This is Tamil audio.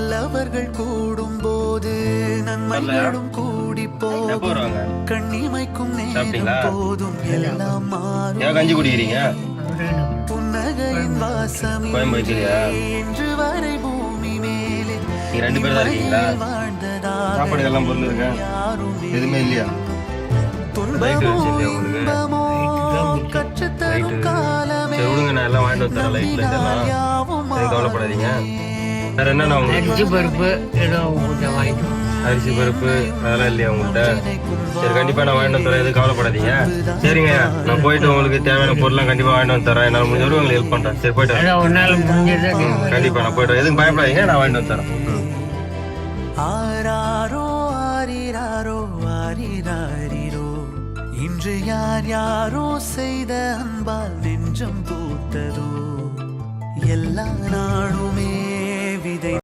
நல்லவர்கள் கூடும் போது நன்மைகளும் கூடி போகும். கண்ணிமைக்கும் நேரம் போதும் எல்லாம் மாறும். கஞ்சி குடிக்கிறீங்க? புன்னகையின் வாசம் என்று வரை பூமி மேலே நீங்க 2 பேர் தான் இருக்கீங்களா? சாப்பாடு எல்லாம் பொருள் இருக்கா? எதுவுமே இல்லையா? லைட் வச்சு இல்லையா உங்களுக்கு? கற்றுத்தரும் காலமே சரி விடுங்க, நான் எல்லாம் வாங்கிட்டு வந்துடுறேன். லைட் எல்லாம் எதுவும் கவலைப்படாதீங்க. வேற என்னண்ணா உங்களுக்கு? அரிசி பருப்பு ஏதோ உங்கள்கிட்ட வாங்கிட்டு. அரிசி பருப்பு அதெல்லாம் இல்லையா உங்கள்கிட்ட? சரி கண்டிப்பா நான் வாங்கிட்டு வந்துடுறேன், எதுவும் கவலைப்படாதீங்க. சரிங்க, நான் போயிட்டு உங்களுக்கு தேவையான பொருள்லாம் கண்டிப்பா வாங்கிட்டு வந்து தரேன். என்னால் முடிஞ்சவரை உங்களுக்கு ஹெல்ப் பண்றேன். சரி போயிட்டு வரேன். ஒரு நாள் முடிஞ்சது கண்டிப்பா நான் போயிட்டு வரேன். எதுவும் பயப்படாதீங்க, நான் வாங்கிட்டு வந்து தரேன். ஆராரோ ஆரிராரோ ஆரிராரிரோ இன்று யார் யாரோ செய்த அன்பால் நெஞ்சம் பூத்ததோ எல்லா நாளுமே விதை